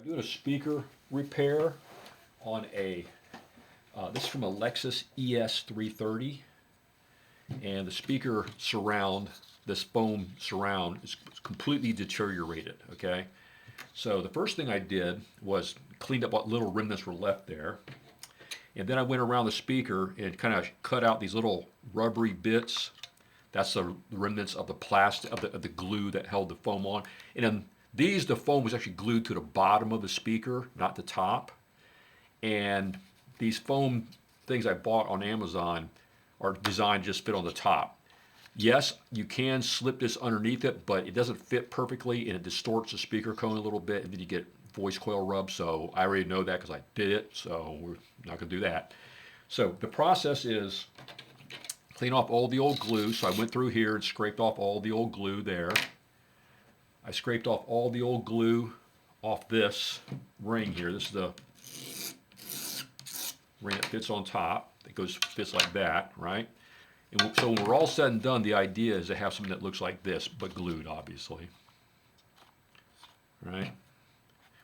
I'm doing a speaker repair on this is from a Lexus ES330, and the speaker surround, this foam surround, is completely deteriorated, okay? So the first thing I did was cleaned up what little remnants were left there, and then I went around the speaker and kind of cut out these little rubbery bits. That's the remnants of the plastic, of the glue that held the foam on. And then the foam was actually glued to the bottom of the speaker, not the top. And these foam things I bought on Amazon are designed to just fit on the top. Yes, you can slip this underneath it, but it doesn't fit perfectly and it distorts the speaker cone a little bit, and then you get voice coil rub. So I already know that because I did it, so we're not going to do that. So the process is clean off all the old glue. So I went through here and scraped off all the old glue there. I scraped off all the old glue off this ring here. This is the ring that fits on top. It fits like that, right? And so when we're all said and done, the idea is to have something that looks like this, but glued, obviously. Right?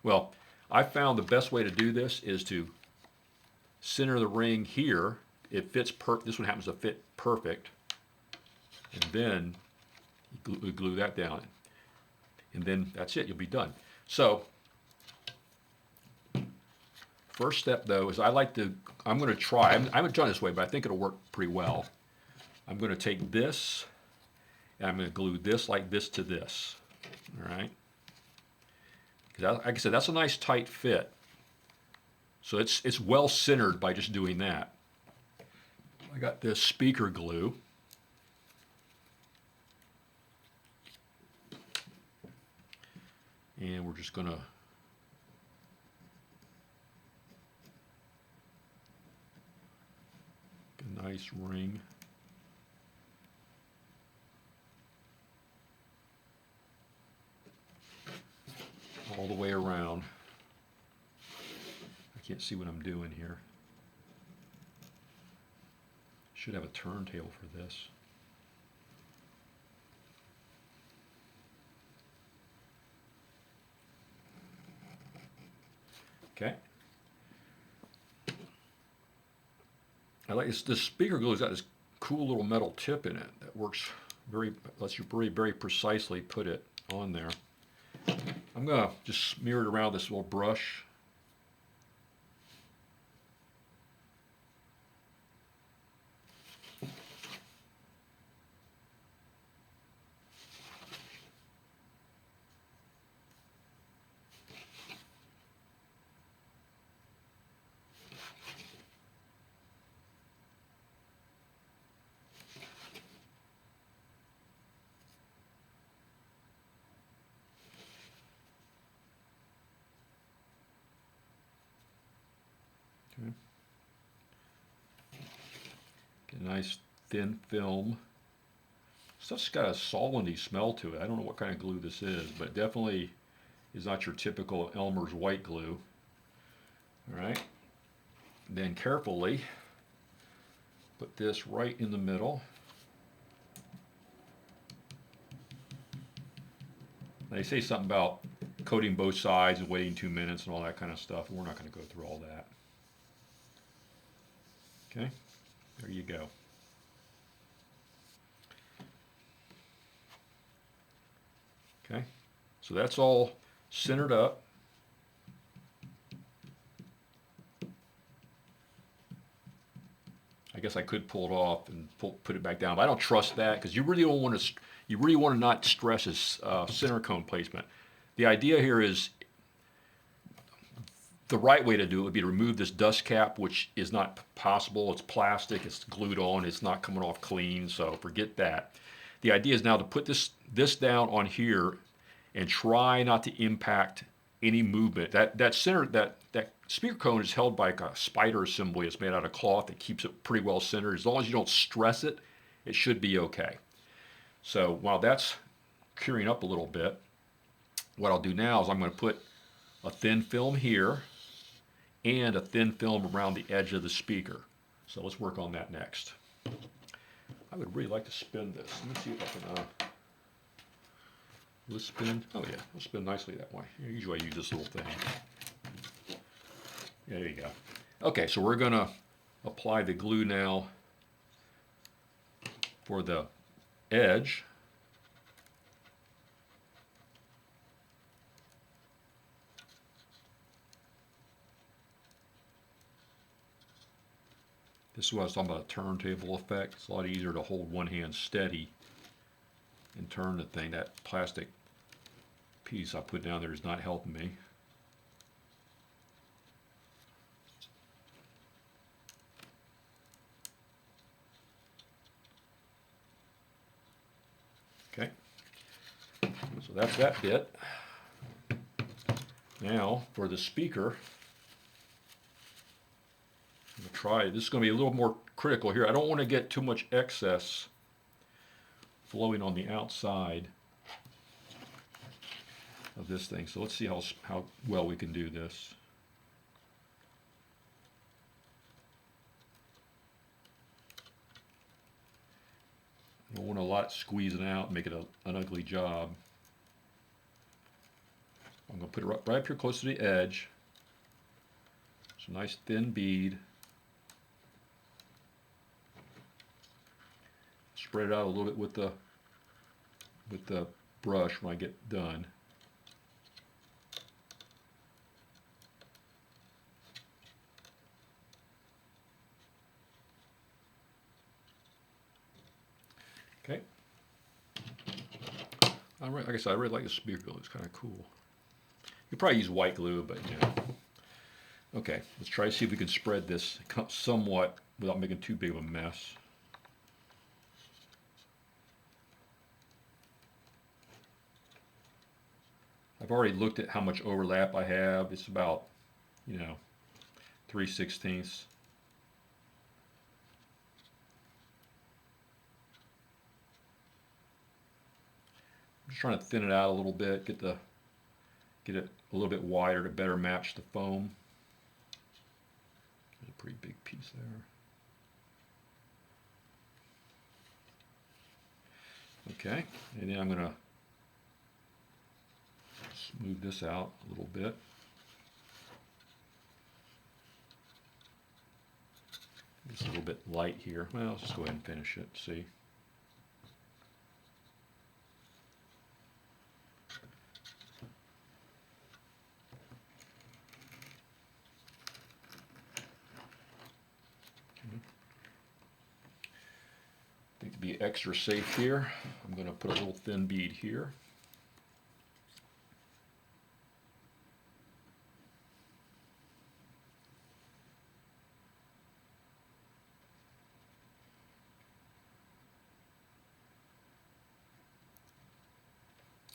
Well, I found the best way to do this is to center the ring here. It fits this one happens to fit perfect. And then you glue that down. And then that's it, you'll be done. So, first step though is I'm going to try, I haven't done it this way, but I think it'll work pretty well. I'm going to take this, and I'm going to glue this like this to this, all right? Because like I said, that's a nice tight fit. So it's well centered by just doing that. I got this speaker glue. And we're just going to get a nice ring. All the way around. I can't see what I'm doing here. Should have a turntable for this. Okay. I like this speaker glue has got this cool little metal tip in it that lets you very precisely put it on there. I'm going to just smear it around this little brush. Okay. Get a nice thin film. Stuff's got a solventy smell to it. I don't know what kind of glue this is, but it definitely is not your typical Elmer's white glue. All right. Then carefully put this right in the middle. They say something about coating both sides and waiting 2 minutes and all that kind of stuff. We're not going to go through all that. Okay, there you go. Okay, so that's all centered up. I guess I could pull it off and put it back down, but I don't trust that because you really want to not stress this center cone placement. The idea here is the right way to do it would be to remove this dust cap, which is not possible. It's plastic, it's glued on, it's not coming off clean, so forget that. The idea is now to put this down on here and try not to impact any movement. That speaker cone is held by a spider assembly. It's made out of cloth that keeps it pretty well centered. As long as you don't stress it, it should be okay. So while that's curing up a little bit, what I'll do now is I'm going to put a thin film here and a thin film around the edge of the speaker. So let's work on that next. I would really like to spin this. Let me see if I can Will it spin? Oh yeah, it'll spin nicely that way. Usually I use this little thing. There you go. Okay, so we're gonna apply the glue now for the edge. This is what I was talking about, a turntable effect. It's a lot easier to hold one hand steady and turn the thing. That plastic piece I put down there is not helping me. Okay, so that's that bit. Now for the speaker, I'm going to try, this is going to be a little more critical here. I don't want to get too much excess flowing on the outside of this thing. So let's see how well we can do this. I don't want a lot squeezing out and make it an ugly job. I'm going to put it right up here close to the edge. It's a nice thin bead. Spread it out a little bit with the brush when I get done. Okay. Like I said, I really like the speaker glue. It's kind of cool. You probably use white glue, but you know. Okay, let's try to see if we can spread this somewhat without making too big of a mess. I've already looked at how much overlap I have. It's about, 3/16. I'm just trying to thin it out a little bit, get it a little bit wider to better match the foam. There's a pretty big piece there. Okay, and then I'm going to smooth this out a little bit. It's a little bit light here. Well, let's just go ahead and finish it, see. I think to be extra safe here, I'm going to put a little thin bead here.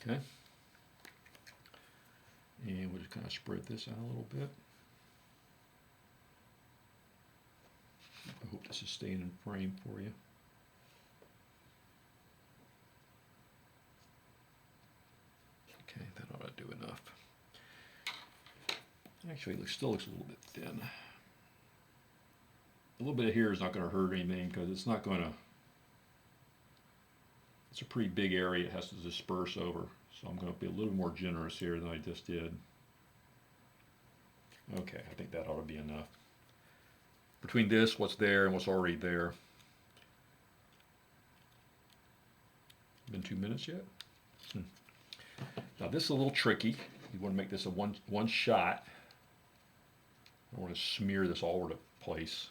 Okay, and we'll just kind of spread this out a little bit. I hope this is staying in frame for you. Okay, that ought to do enough. Actually, it still looks a little bit thin. A little bit of here is not going to hurt anything because it's not going to. It's a pretty big area it has to disperse over, so I'm going to be a little more generous here than I just did. Okay, I think that ought to be enough. Between this, what's there, and what's already there. Been 2 minutes yet? Now this is a little tricky. You want to make this a one shot. I don't want to smear this all over the place.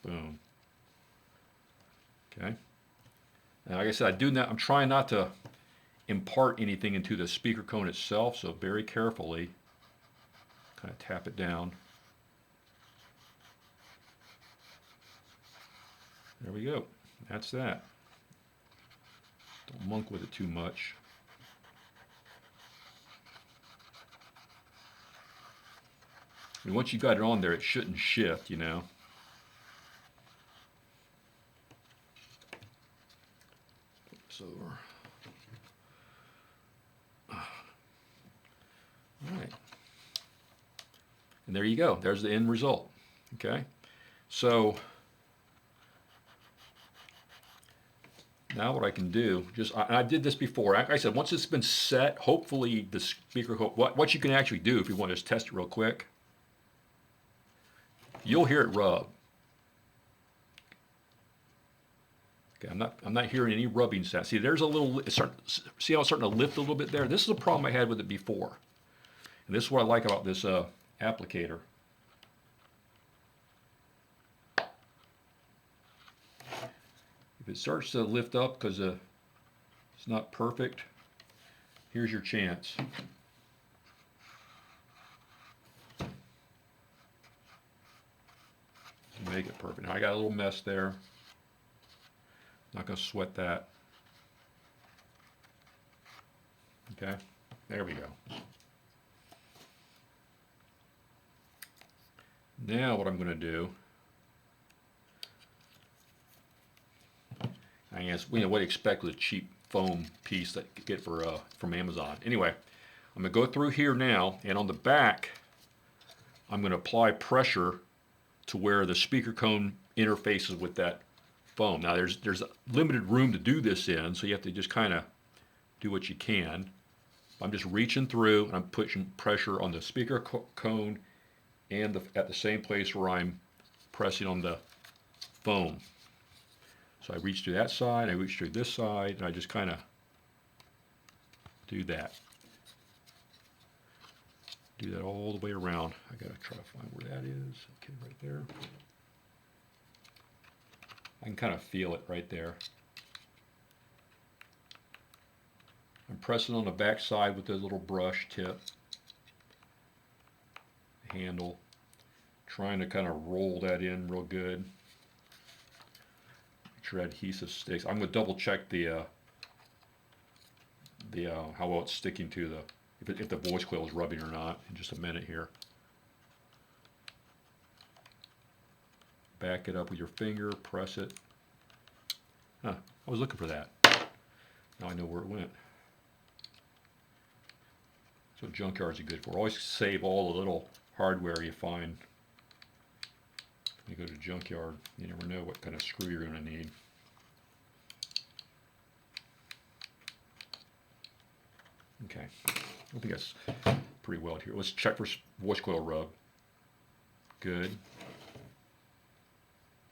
Boom. Okay. And like I said, I'm trying not to impart anything into the speaker cone itself, so very carefully kind of tap it down. There we go. That's that. Don't monk with it too much. I mean, once you got it on there, it shouldn't shift, Over. All right. And there you go. There's the end result. Okay. So Now what I can do, and I did this before. Like I said, once it's been set, hopefully the speaker, what you can actually do if you want to just test it real quick, you'll hear it rub. Okay, I'm not hearing any rubbing sound. See, there's a little, see how it's starting to lift a little bit there? This is a problem I had with it before. And this is what I like about this applicator. If it starts to lift up because it's not perfect, here's your chance. To make it perfect. Now I got a little mess there. Not going to sweat that. Okay, there we go. Now what I'm going to do, I guess what you expect with a cheap foam piece that you get from Amazon. Anyway, I'm going to go through here now, and on the back, I'm going to apply pressure to where the speaker cone interfaces with that foam. Now there's limited room to do this in, so you have to just kind of do what you can. I'm just reaching through and I'm pushing pressure on the speaker cone and at the same place where I'm pressing on the foam. So I reach through that side, I reach through this side, and I just kind of do that. Do that all the way around. I gotta try to find where that is. Okay, right there. I can kind of feel it right there. I'm pressing on the back side with the little brush tip handle, trying to kind of roll that in real good. Make sure adhesive sticks. I'm going to double check the how well it's sticking to if the voice coil is rubbing or not in just a minute here. Back it up with your finger, press it. Huh, I was looking for that. Now I know where it went. That's what junkyards are good for. Always save all the little hardware you find. When you go to a junkyard, you never know what kind of screw you're going to need. Okay, I think that's pretty well here. Let's check for voice coil rub. Good.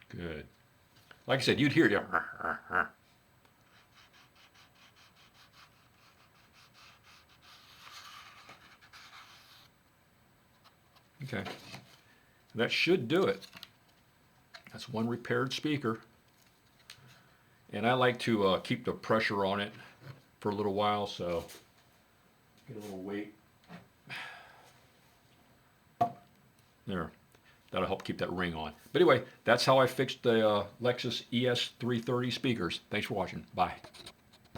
Good. Like I said, you'd hear it. Okay. That should do it. That's one repaired speaker. And I like to keep the pressure on it for a little while, so get a little weight. There. That'll help keep that ring on. But anyway, that's how I fixed the Lexus ES330 speakers. Thanks for watching. Bye.